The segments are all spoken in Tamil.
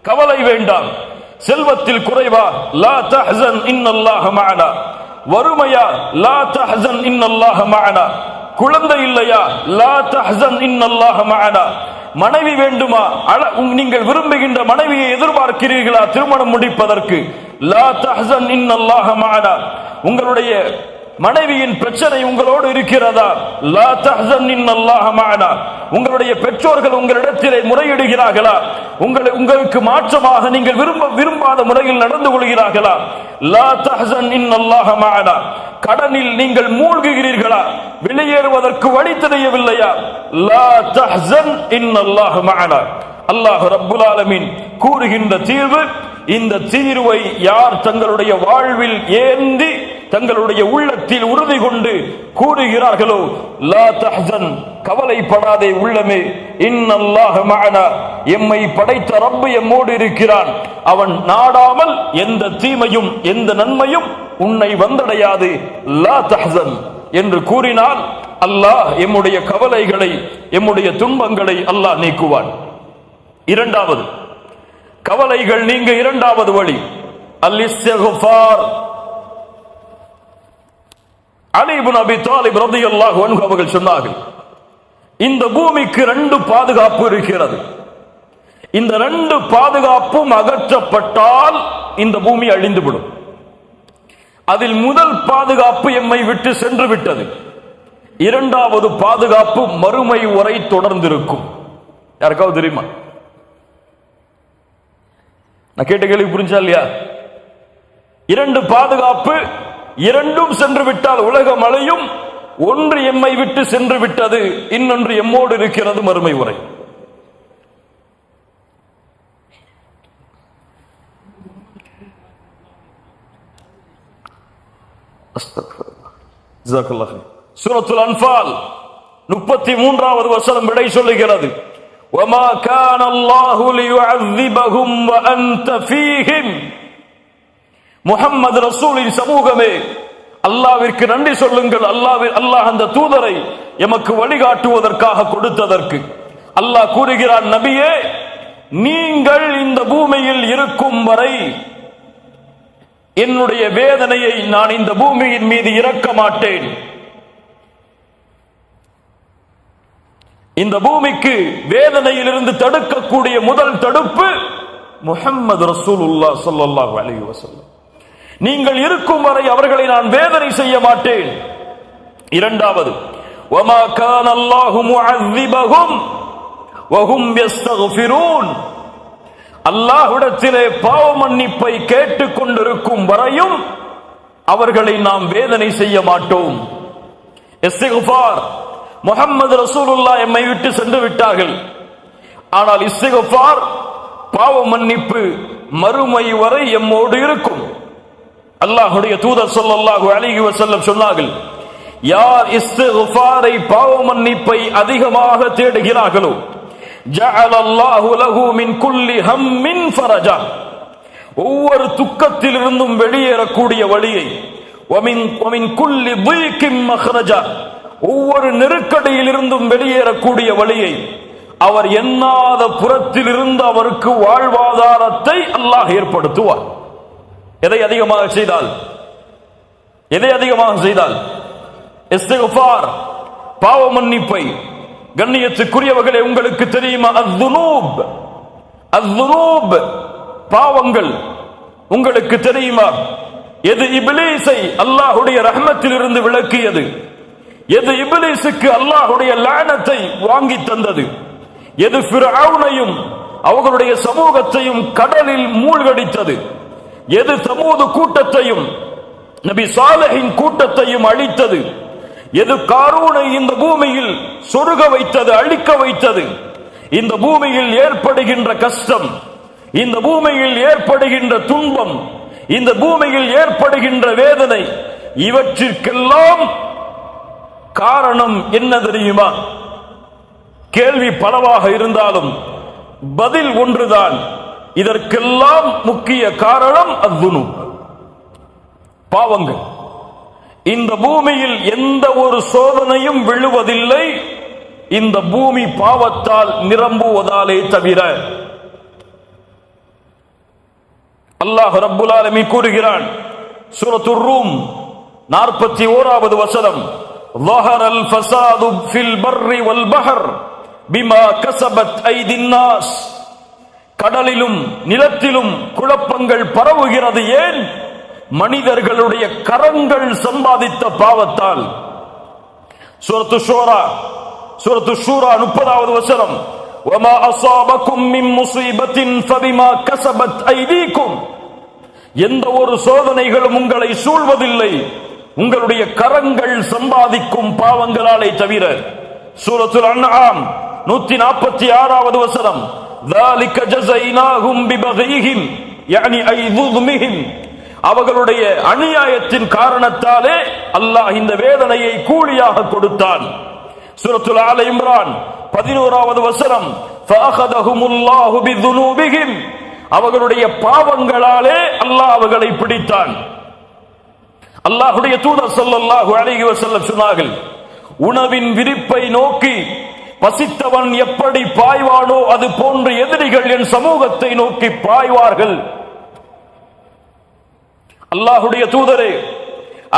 கவலை வேண்டாம். செல்வத்தில் குறைவா, லா தஹ்சன் இன்னல்லாஹ மஅனா. வறுமையா, லா தஹ்சன் இன்னல்லாஹ மஅனா. குழந்தை இல்லையா, லா தஹ்சன் இன்னல்லாஹ மஅனா. மனைவி வேண்டுமா, நீங்கள் விரும்புகின்ற மனைவியை எதிர்பார்க்கிறீர்களா திருமணம் முடிப்பதற்கு, லா தஹ்சன் இன்னல்லாஹ மஅனா. உங்களுடைய மனைவியின் பிரச்சனை உங்களோடு இருக்கிறதா, லா தஹ்சன் இன்னல்லாஹ மஅனா. உங்களுடைய பெற்றோர்கள் உங்களிடத்திலே முறையிடுகிறார்களா, உங்களுக்கு மாற்றமாக நீங்கள் விரும்பாத முறையில் நடந்து கொள்கிறார்களா, லா தஹ்சன் இன்னல்லாஹ மஅனா. கடனில் நீங்கள் மூழ்குகிறீர்களா, வெளியேறுவதற்கு வழி தெரியவில்லையா, லா தஹ்சன் இன்னல்லாஹ மஅனா. அல்லாஹ் ரப்புல் ஆலமீன் கூறுகின்ற தீர்வு, இந்த தீர்வை யார் தங்களுடைய வாழ்வில் ஏந்தி தங்களுடைய உள்ளத்தில் உறுதி கொண்டு கூறுகிறார்களோ, லா தஹ்சன், கவலைப்படாதே உள்ளமே, இன்னல்லாஹ மஅனா, எம்மை படைத்த ரப்பு எம்மோடு இருக்கிறான், அவன் நாடாமல் எந்த தீமையும் எந்த நன்மையும் உன்னை வந்தடையாது, லா தஹ்சன் என்று கூறினால் அல்லாஹ் எம்முடைய கவலைகளை எம்முடைய துன்பங்களை அல்லாஹ் நீக்குவான். இரண்டாவது, கவலைகள் நீங்க இரண்டாவது வழி அல் இஸ்திக்ஃபார். அலி இப்னு அபி தாலிப் ரலியல்லாஹு அன்ஹு அவர்கள் சொன்னார்கள், இந்த பூமிக்கு 2 பாதுகாப்பு இருக்கிறது. இந்த 2 பாதுகாப்பும் அகற்றப்பட்டால் இந்த பூமி அழிந்துவிடும். அதில் முதல் பாதுகாப்பு எம்மை விட்டு சென்று விட்டது. இரண்டாவது பாதுகாப்பு மறுமை வரை தொடர்ந்திருக்கும். யாருக்காவது தெரியுமா? நான் கேட்ட கேள்வி புரிஞ்சா இல்லையா? 2 பாதுகாப்பு, 2ம் சென்று விட்டால் உலகம் அழியும். ஒன்று எம்மை விட்டு சென்று விட்டது, இன்னொன்று எம்மோடு இருக்கிறது, மறுமை வரை. சூரத்துல் அன்ஃபால் 33வது வசனம் விடை சொல்லுகிறது, وَمَا كَانَ اللَّهُ لِيُعَذِّبَهُمْ وَأَنْتَ فِيهِمْ. முஹம்மது ரசூலின் சமூகமே, அல்லாஹ்விற்கு நன்றி சொல்லுங்கள். அல்லாஹ் அந்த தூதரை எமக்கு வழிகாட்டுவதற்காக கொடுத்ததற்கு. அல்லாஹ் கூறுகிறான், நபியே, நீங்கள் இந்த பூமியில் இருக்கும் வரை என்னுடைய வேதனையை நான் இந்த பூமியின் மீது இறக்க மாட்டேன். இந்த பூமிக்கு வேதனையிலிருந்து தடுக்கக்கூடிய முதல் தடுப்பு முஹம்மது ரசூலுல்லாஹ் ஸல்லல்லாஹு அலைஹி வஸல்லம். நீங்கள் இருக்கும் வரை அவர்களை நான் வேதனை செய்ய மாட்டேன். இரண்டாவது, வமா கான அல்லாஹு முஅذிபஹும் வஹும் யஸ்தக்ஃபிரூன். அல்லாஹ்விடத்திலே பாவ மன்னிப்பை கேட்டுக் கொண்டிருக்கும் வரையும் அவர்களை நாம் வேதனை செய்ய மாட்டோம். இஸ்திக்ஃபார், முஹம்மது ரசூலுல்லாஹ் எம்மை விட்டு சென்று விட்டார்கள். ஆனால் இஸ்திக்ஃபார், பாவ மன்னிப்பு மறுமை வரை எம்மோடு இருக்கும். அல்லாஹ்வுடைய தூதர் ஸல்லல்லாஹு அலைஹி வஸல்லம் சொன்னார்கள், யார் இஸ்திக்ஃபாரை, பாவ மன்னிப்பை அதிகமாக தேடுகிறார்களோ, ஜஅல அல்லாஹு லஹு மின் குல்லி ஹம்மின் ஃபரஜா, ஒவ்வொரு துக்கத்திலிருந்தும் வெளியேறக்கூடிய வழியை, வமின் குல்லி தீகின் மக்ரஜா, ஒவ்வொரு நெருக்கடியிலிருந்தும் வெளியேறக்கூடிய வழியை, அவர் எண்ணாத புறத்திலிருந்து அவருக்கு வாழ்வாதாரத்தை அல்லாஹ் ஏற்படுத்துவார். எதை அதிகமாக செய்தால்? எதை அதிகமாக செய்தால்? இஸ்திக்ஃபார், பாவ மன்னிப்பை. கண்ணியத்துக்குரியவர்களே, உங்களுக்கு தெரியுமா, அஸ்ஸுனூப், பாவங்கள். உங்களுக்கு தெரியுமா எது இப்லீஸை அல்லாஹ்வுடைய ரஹ்மத்தில் இருந்து விலக்கியது? எது இப்லீஸுக்கு அல்லாஹ்வுடைய லானத்தை வாங்கி தந்தது? எது ஃபிர்அவுனையும் அவர்களுடைய சமூகத்தையும் கடலில் மூழ்கடித்தது? எது சமூது கூட்டத்தையும் நபி சாலிஹின் கூட்டத்தையும் அழித்தது? எது காரூனை இந்த பூமியில் சொருக வைத்தது, அழிக்க வைத்தது? இந்த பூமியில் ஏற்படுகின்ற கஷ்டம், இந்த பூமியில் ஏற்படுகின்ற துன்பம், இந்த பூமியில் ஏற்படுகின்ற வேதனை, இவற்றிற்கெல்லாம் காரணம் என்ன தெரியுமா? கேள்வி பலவாக இருந்தாலும் பதில் ஒன்றுதான். இதற்கெல்லாம் முக்கிய காரணம் அஸ்ஸுனூப், பாவங்கள். இந்த பூமியில் எந்த ஒரு சோதனையும் விழுவதில்லை, இந்த பூமி பாவத்தால் நிரம்புவதாலே தவிர. அல்லாஹ் ரப்புல் ஆலமீன் கூறுகிறான் சூரத்துர் ரூம் 41வது வசனம், ظهر الفساد في البر والبحر بما كسبت أيدي الناس. கடலிலும் நிலத்திலும் குழப்பங்கள் பரவுகிறது ஏன்? மனிதர்களுடைய கரங்கள் சம்பாதித்த பாவத்தால். சூரத்து ஷூரா 30வது வசனம், وما أصابكم من مصيبة فبما كسبت أيديكم. எந்த ஒரு சோதனைகளும் உங்களை சூழ்வதில்லை உங்களுடைய கரங்கள் சம்பாதிக்கும் பாவங்களாலே தவிர. சூரத்துல் அன்ஆம் 146வது வசனம், ذلك جزيناهم ببغيهم يعني أي ظلمهم. அவர்களுடைய அநியாயத்தின் காரணத்தாலே அல்லாஹ் இந்த வேதனையை கூலியாக கொடுத்தான். சூரத்துல் ஆல இம்ரான் 11வது வசனம், فأخذهم الله بذنوبهم. அவர்களுடைய பாவங்களாலே அல்லாஹ் அவர்களை பிடித்தான். அல்லாஹ்வுடைய தூதர் ஸல்லல்லாஹு அலைஹி வஸல்லம் சொன்னார்கள், உணவின் விரிப்பை நோக்கி பசித்தவன் எப்படி பாய்வானோ அது போன்ற எதிரிகள் என் சமூகத்தை நோக்கி பாய்வார்கள். அல்லாஹ்வுடைய தூதரே,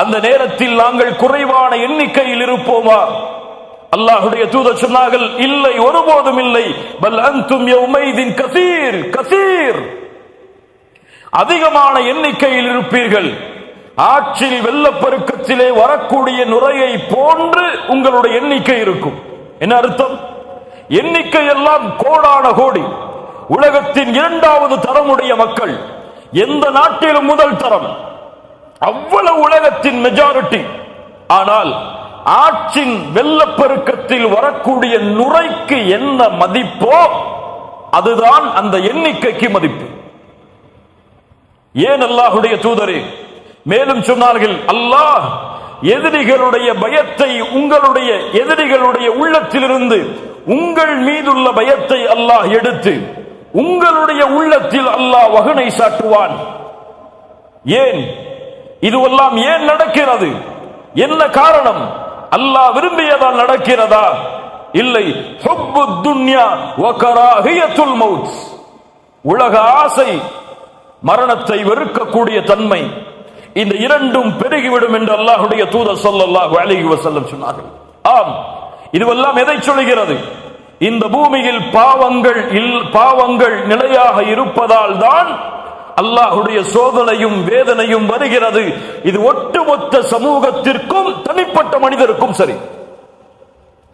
அந்த நேரத்தில் நாங்கள் குறைவான எண்ணிக்கையில் இருப்போமா? அல்லாஹ்வுடைய தூதர் சொன்னார்கள், இல்லை, ஒருபோதும் இல்லை. பல் அன்தும் யௌமைதின் கஸீர் கஸீர். அதிகமான எண்ணிக்கையில் இருப்பீர்கள். ஆற்றில் வெள்ளப்பெருக்கத்திலே வரக்கூடிய நுரையை போன்று உங்களுடைய எண்ணிக்கை இருக்கும். என்ன அர்த்தம்? எண்ணிக்கை எல்லாம் கோடான கோடி. உலகத்தின் 2வது தரமுடைய மக்கள், எந்த நாட்டிலும் முதல் தரம், அவ்வளவு உலகத்தின் மெஜாரிட்டி. ஆனால் ஆற்றின் வெள்ளப்பெருக்கத்தில் வரக்கூடிய நுரைக்கு என்ன மதிப்போ அதுதான் அந்த எண்ணிக்கைக்கு மதிப்பு. ஏன் அல்லாஹ்வுடைய தூதரே? மேலும் சொன்னார்கள், அல்லாஹ் எதிரிகளுடைய பயத்தை, உங்களுடைய எதிரிகளுடைய உள்ளத்திலிருந்து உங்கள் மீதுள்ள பயத்தை அல்லாஹ் எடுத்து உங்களுடைய உள்ளத்தில் அல்லாஹ் வகனை சாட்டுவான். ஏன் இதுவெல்லாம் ஏன் நடக்கிறது? என்ன காரணம்? அல்லாஹ் விரும்பியதால் நடக்கிறதா? இல்லை. ஹுப்புத் துன்யா வ கராஹியத்துல் மௌத். உலக ஆசை, மரணத்தை வெறுக்கக்கூடிய தன்மை, இந்த இரண்டும் பெருகிவிடும் என்று அல்லாஹ்வுடைய தூதர் ஸல்லல்லாஹு அலைஹி வஸல்லம் சொன்னார்கள். ஆம், இதுவெல்லாம் எதை சொல்கிறது? இந்த பூமியில் பாவங்கள் நிலையாக இருப்பதால் தான் அல்லாஹ்வுடைய சோதனையும் வேதனையும் வருகிறது. இது ஒட்டுமொத்த சமூகத்திற்கும் தனிப்பட்ட மனிதருக்கும் சரி.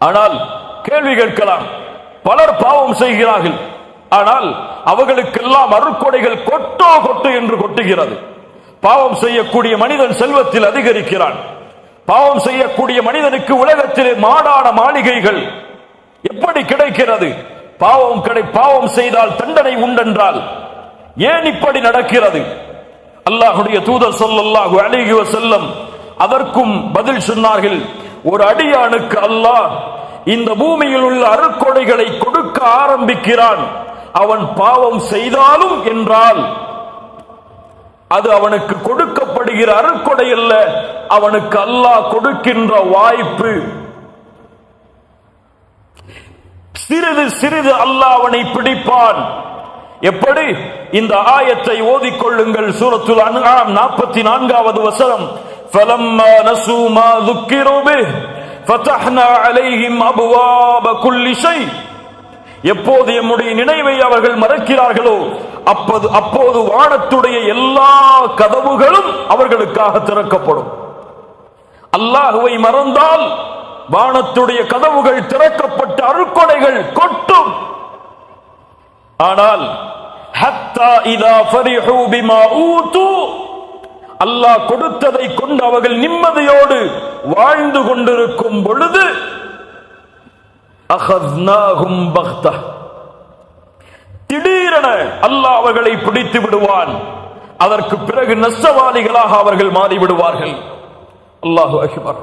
ஆனால் கேள்வி கேட்கலாம், பலர் பாவம் செய்கிறார்கள், ஆனால் அவர்களுக்கெல்லாம் அருட்கொடைகள் கொட்டு என்று கொட்டுகிறது. பாவம் செய்யக்கூடிய மனிதன் செல்வத்தில் அதிகரிக்கிறான். பாவம் செய்யக்கூடிய மனிதனுக்கு உலகத்திலே மாடான மாளிகைகள் எப்படி கிடைக்கிறது? பாவம் செய்தால் தண்டனை உண்டென்றால் ஏன் இப்படி நடக்கிறது? அல்லாஹ்வுடைய தூதர் ஸல்லல்லாஹு அலைஹி வஸல்லம் அதற்கும் பதில் சொன்னார்கள். ஒரு அடியானுக்கு அல்லாஹ் இந்த பூமியில் உள்ள அருட்கொடைகளை கொடுக்க ஆரம்பிக்கிறான். அவன் பாவம் செய்தாலும் என்றால் அது அவனுக்கு கொடுக்கப்படுகிற அருட்கொடை அல்ல, அவனுக்கு அல்லாஹ் கொடுக்கின்ற வாய்ப்பு. சிறிது சிறிது அல்லாஹ் அவனை பிடிப்பான். எப்படி? இந்த ஆயத்தை ஓதிக்கொள்ளுங்கள். சூரத்துல் அன்ஆம் 44வது வசனம், ஃபலம்மா நஸூ மா ذُكِّرُوا بِهِ فَتَحْنَا عَلَيْهِمْ أَبْوَابَ كُلِّ شَيْءٍ. எப்போது எம்முடைய நினைவை அவர்கள் மறக்கிறார்களோ அப்போது வானத்துடைய எல்லா கதவுகளும் அவர்களுக்காக திறக்கப்படும். அல்லாஹ்வை மறந்தால் வானத்துடைய கதவுகள் திறக்கப்பட்ட அருட்கொடைகள் கொட்டும். ஆனால் ஹத்தா இதா ஃபரிஹூ பிமா ஊது, அல்லாஹ் கொடுத்ததை கொண்டு அவர்கள் நிம்மதியோடு வாழ்ந்து கொண்டிருக்கும் பொழுது அஹத்னாஹும் பக்தா, திடீரென அல்லாஹ் அவர்களை பிடித்து விடுவான். அதற்கு பிறகு நஷ்டவாளிகளாக அவர்கள் மாறிவிடுவார்கள். அல்லாஹு அக்பர்.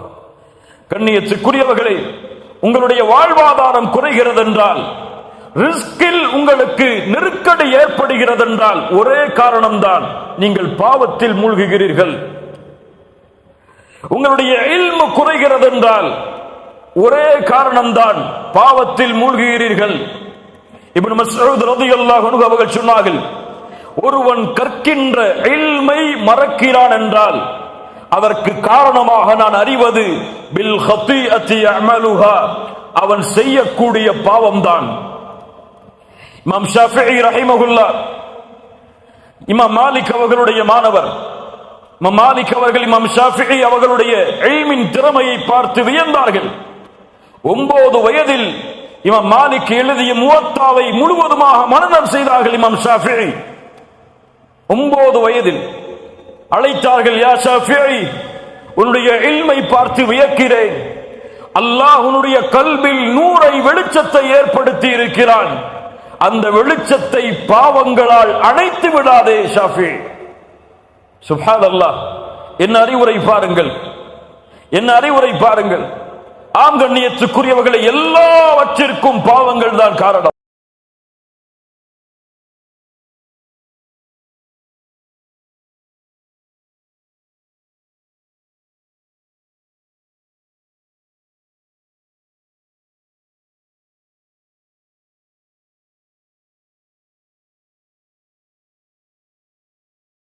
கண்ணியத்துக்குரியவர்களே, உங்களுடைய வாழ்வாதாரம் குறைகிறது என்றால், ரிஸ்கில் உங்களுக்கு நெருக்கடி ஏற்படுகிறது என்றால் ஒரே காரணம்தான், நீங்கள் பாவத்தில் மூழ்குகிறீர்கள். உங்களுடைய இல்மு குறைகிறது என்றால் ஒரே காரணம்தான், பாவத்தில் மூழ்குகிறீர்கள். இப்னு மஸ்ஊத் ரலியல்லாஹு அன்ஹு அவர்கள் சொன்னார்கள், ஒருவன் கற்கின்ற இல்மை மறக்கிறான் என்றால் அதற்கு காரணமாக நான் அறிவது பில் ஹதீஅத்தி யஅமலுஹா, அவன் செய்யக்கூடிய பாவம்தான். இமாம் ஷாஃபிஈ ரஹிமஹுல்லாஹ் இமாம் மாலிக் அவர்களுடைய மாணவர். இமாம் மாலிக் அவர்கள் இமாம் ஷாஃபிஈ அவர்களுடைய இல்மின் திறமையை பார்த்து வியந்தார்கள். 9 வயதில் இமாம் மாலிக் எழுதிய முவத்தாவை முழுவதுமாக மனனம் செய்தார்கள். இமாம் ஷாஃபிஈ 9 வயதில் அழைத்தார்கள், யா ஷாஃபிஈ, உன்னுடைய இல்மை பார்த்து வியக்கிறேன். அல்லாஹ் உன்னுடைய கல்பில் நூரை வெளிச்சத்தை ஏற்படுத்தி இருக்கிறான். அந்த வெளிச்சத்தை பாவங்களால் அணைத்து விடாதே ஷாஃபிஈ. சுப்ஹானல்லாஹ். என்ன அறிவுரை பாருங்கள், என்ன அறிவுரை பாருங்கள். ஆம் கண்ணியத்துக்குரியவர்களை, எல்லாவற்றிற்கும் பாவங்கள் தான் காரணம்.